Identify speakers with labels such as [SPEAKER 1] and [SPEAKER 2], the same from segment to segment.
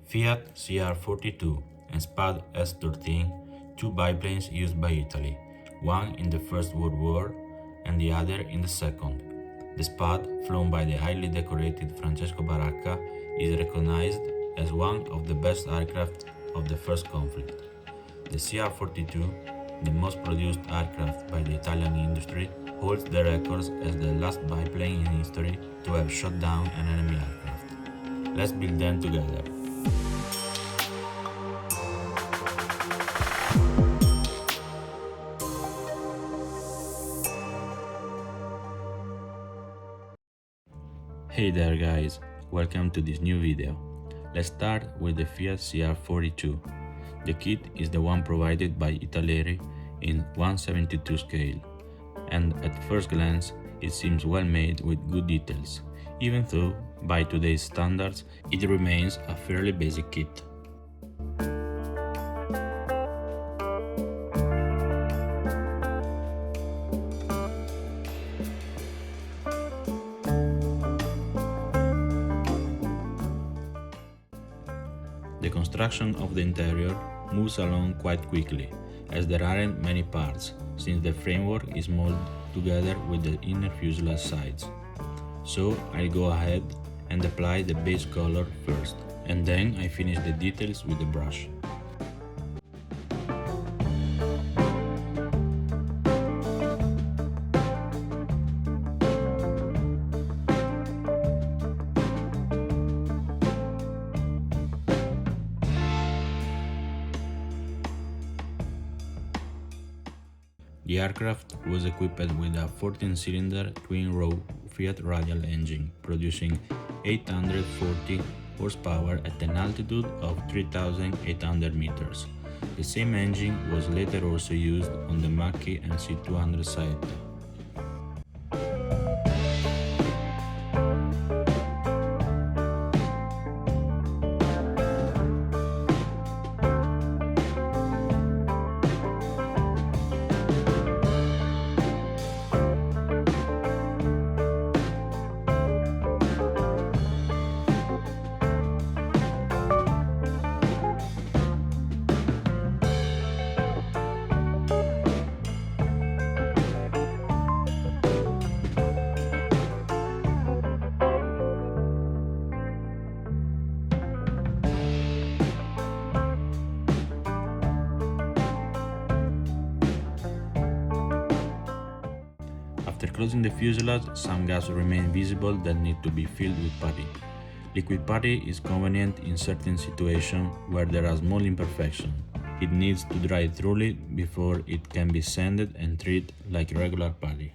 [SPEAKER 1] Fiat C.R.42 and SPAD S.XIII, two biplanes used by Italy, one in the First World War and the other in the Second. The SPAD, flown by the highly decorated Francesco Baracca, is recognized as one of the best aircraft of the first conflict. The C.R.42, the most produced aircraft by the Italian industry, holds the records as the last biplane in history to have shot down an enemy aircraft. Let's build them together. Hey there guys, welcome to this new video. Let's start with the Fiat CR42. The kit is the one provided by Italeri in 1/72 scale, and at first glance it seems well made with good details, even though by today's standards it remains a fairly basic kit. The construction of the interior moves along quite quickly, as there aren't many parts, since the framework is molded together with the inner fuselage sides. So I'll go ahead and apply the base color first, and then I finish the details with the brush. The aircraft was equipped with a 14-cylinder twin-row Fiat radial engine, producing 840 horsepower at an altitude of 3,800 meters. The same engine was later also used on the Macchi and C.200 Saetta. After closing the fuselage, some gaps remain visible that need to be filled with putty. Liquid putty is convenient in certain situations where there are small imperfections. It needs to dry thoroughly before it can be sanded and treated like regular putty.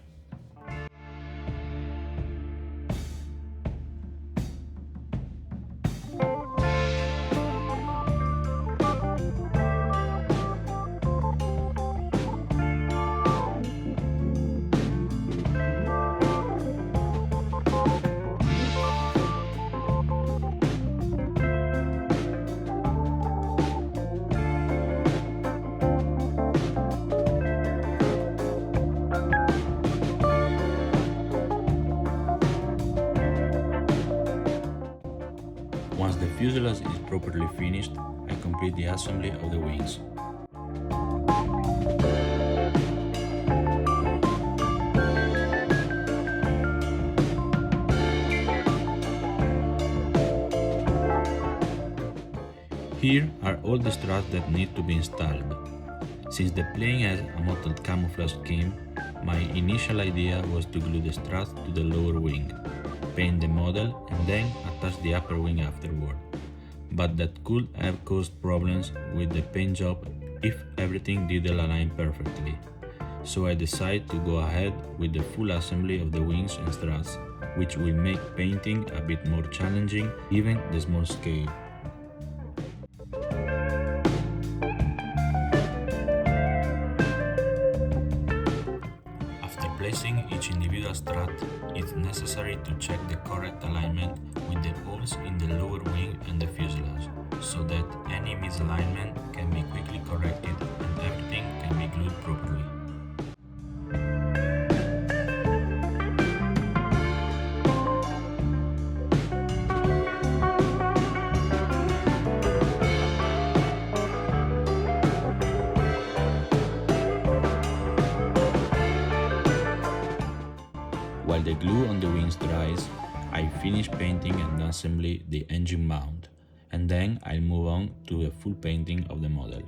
[SPEAKER 1] Once the fuselage is properly finished, I complete the assembly of the wings. Here are all the struts that need to be installed. Since the plane has a mottled camouflage scheme, my initial idea was to glue the struts to the lower wing, paint the model and then attach the upper wing afterward. But that could have caused problems with the paint job if everything didn't align perfectly. So I decided to go ahead with the full assembly of the wings and struts, which will make painting a bit more challenging even the small scale. After placing each individual strut, it's necessary to check the correct alignment with the holes in the lower wing and the fuselage, so that any misalignment can be quickly corrected and everything can be glued properly. glue on the wings dries, I finish painting and assembly the engine mount, and then I'll move on to a full painting of the model.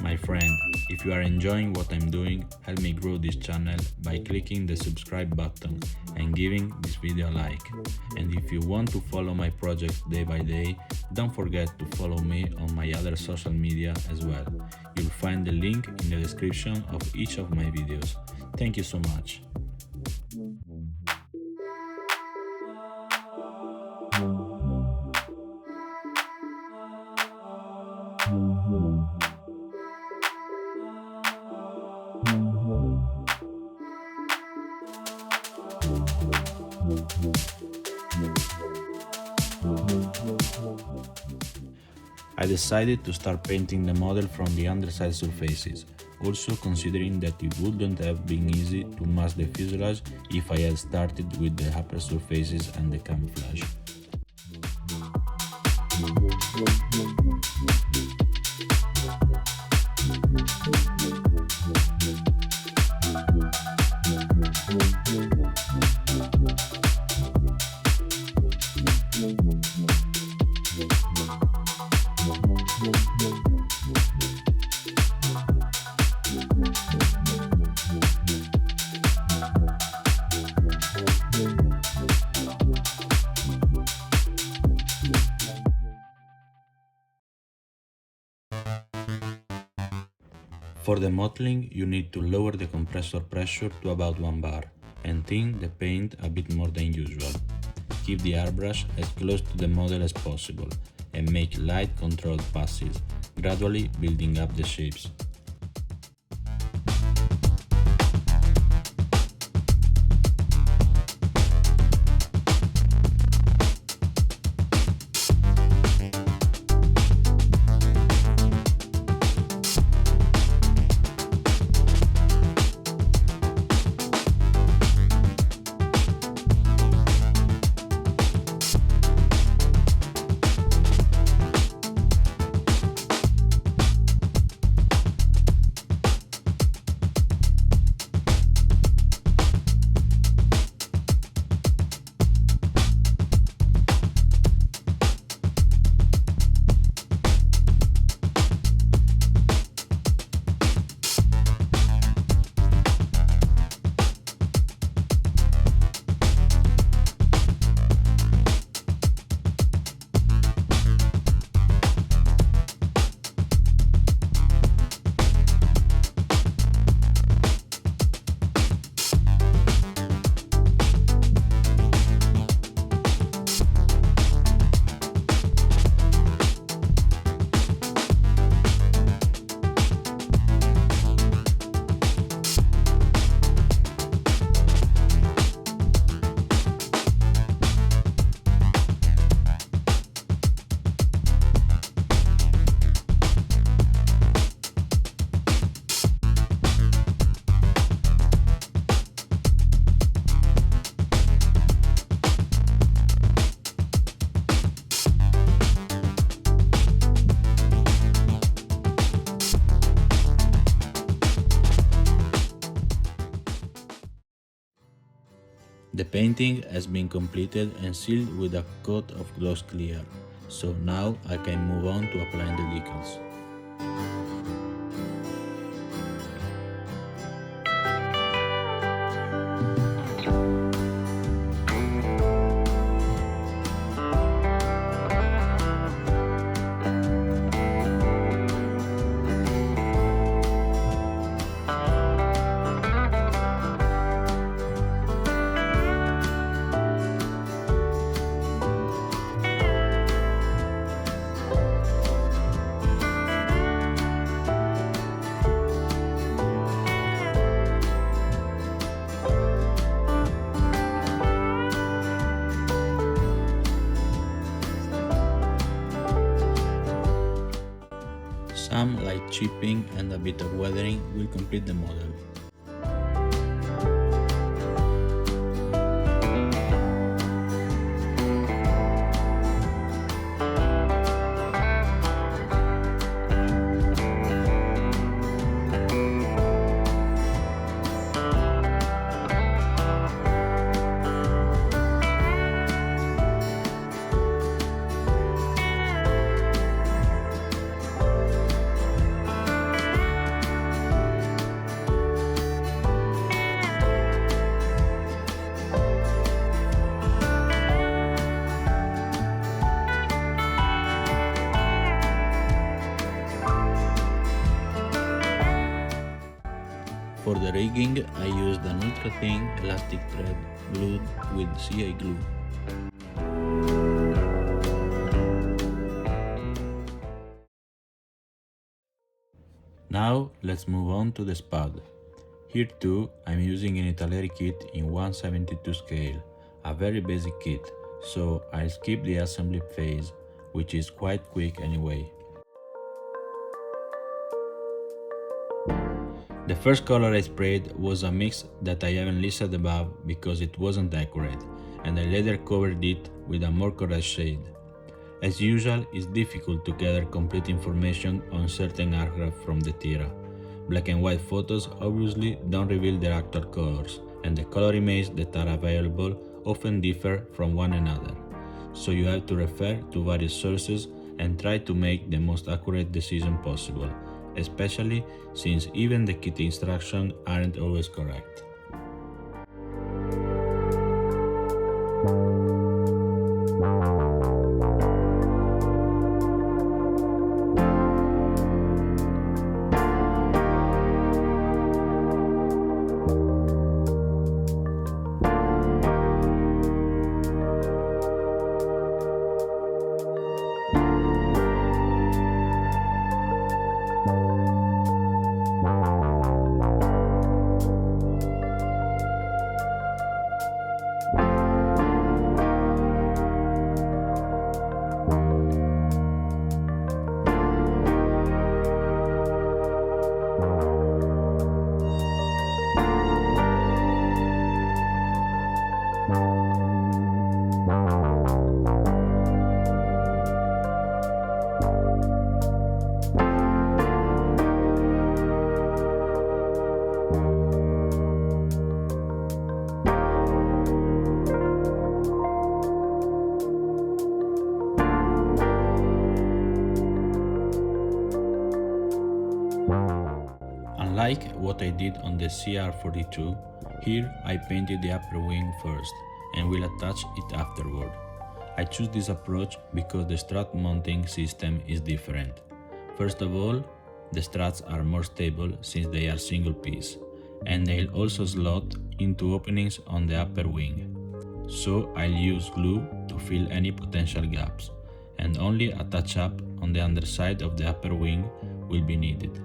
[SPEAKER 1] My friend, if you are enjoying what I'm doing, help me grow this channel by clicking the subscribe button and giving this video a like. And if you want to follow my project day by day, don't forget to follow me on my other social media as well. You'll find the link in the description of each of my videos. Thank you so much. I decided to start painting the model from the underside surfaces, also considering that it wouldn't have been easy to mask the fuselage if I had started with the upper surfaces and the camouflage. For the mottling, you need to lower the compressor pressure to about 1 bar and thin the paint a bit more than usual. Keep the airbrush as close to the model as possible and make light controlled passes, gradually building up the shapes. The painting has been completed and sealed with a coat of gloss clear, so now I can move on to applying the decals. light chipping and a bit of weathering will complete the model. For the rigging, I used an ultra-thin elastic thread glued with CI glue. Now let's move on to the SPAD. Here too, I'm using an Italeri kit in 1/72 scale, a very basic kit, so I'll skip the assembly phase, which is quite quick anyway. The first color I sprayed was a mix that I haven't listed above because it wasn't accurate, and I later covered it with a more correct shade. As usual, it's difficult to gather complete information on certain aircraft from the Tira. Black and white photos obviously don't reveal their actual colors, and the color images that are available often differ from one another, so you have to refer to various sources and try to make the most accurate decision possible, especially since even the kit instructions aren't always correct. Unlike what I did on the C.R.42, here I painted the upper wing first and will attach it afterward. I choose this approach because the strut mounting system is different. First of all, the struts are more stable since they are single piece, and they'll also slot into openings on the upper wing. So I'll use glue to fill any potential gaps, and only a touch-up on the underside of the upper wing will be needed.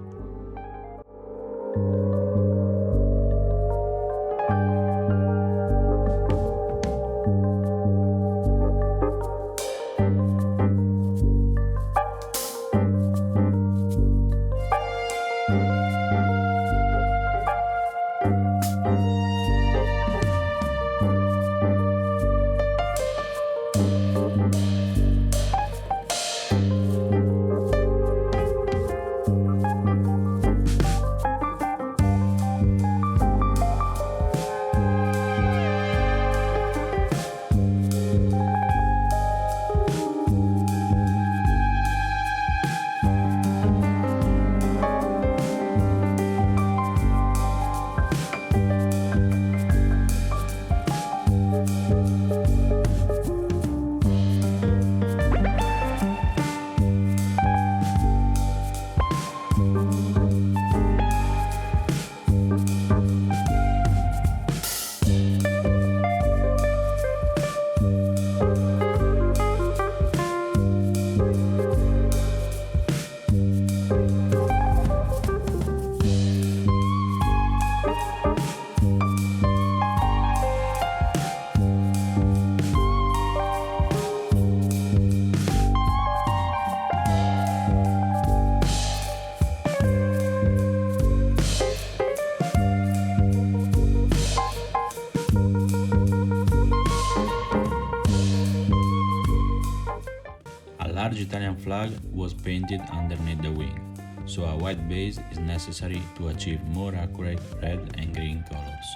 [SPEAKER 1] Italian flag was painted underneath the wing, so a white base is necessary to achieve more accurate red and green colors.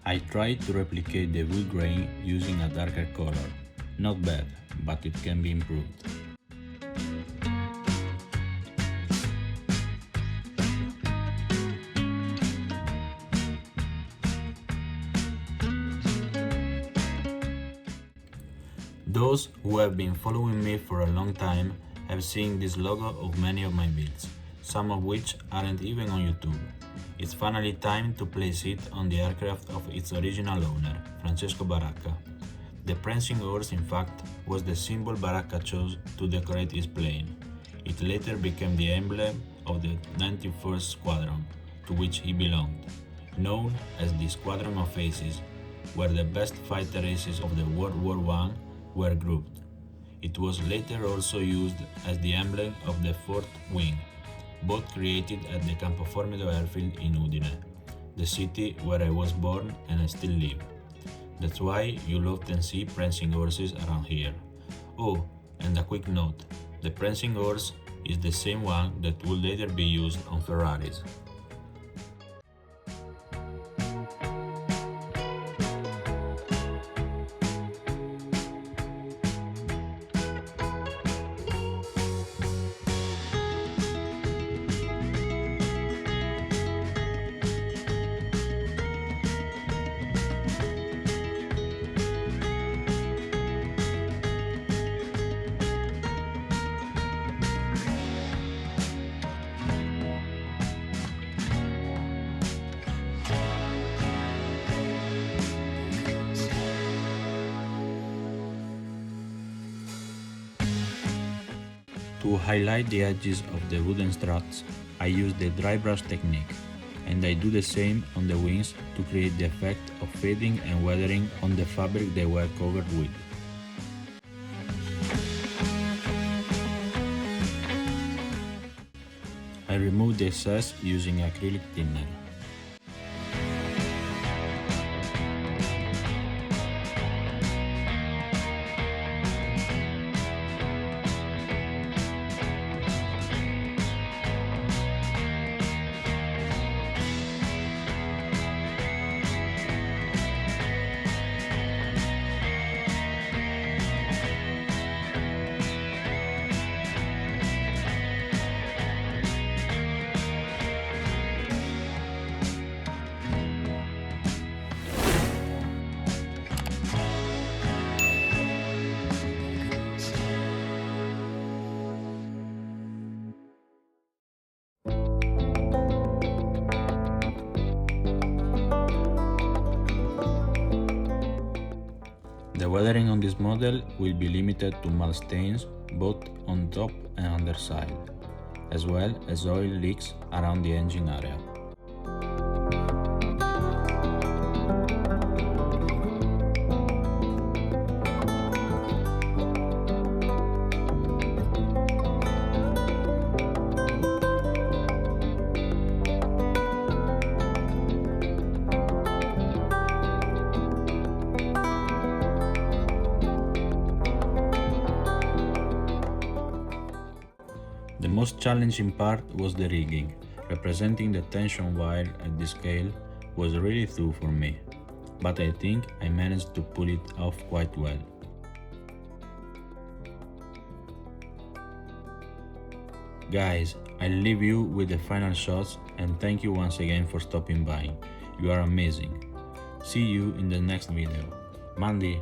[SPEAKER 1] I tried to replicate the wood grain using a darker color. Not bad, but it can be improved. Those who have been following me for a long time have seen this logo of many of my builds, some of which aren't even on YouTube. It's finally time to place it on the aircraft of its original owner, Francesco Baracca. The prancing horse, in fact, was the symbol Baracca chose to decorate his plane. It later became the emblem of the 91st Squadron, to which he belonged, known as the Squadron of Aces, where the best fighter aces of the World War I were grouped. It was later also used as the emblem of the 4th Wing, both created at the Campo Formido airfield in Udine, the city where I was born and I still live. That's why you'll often see prancing horses around here. Oh, and a quick note, the prancing horse is the same one that will later be used on Ferraris. To highlight the edges of the wooden struts, I use the dry brush technique, and I do the same on the wings to create the effect of fading and weathering on the fabric they were covered with. I remove the excess using acrylic thinner. The weathering on this model will be limited to mud stains both on top and underside, as well as oil leaks around the engine area. The most challenging part was the rigging. Representing the tension wire at this scale was really tough for me. but I think I managed to pull it off quite well. Guys, I'll leave you with the final shots and thank you once again for stopping by. You are amazing. See you in the next video. Mandy!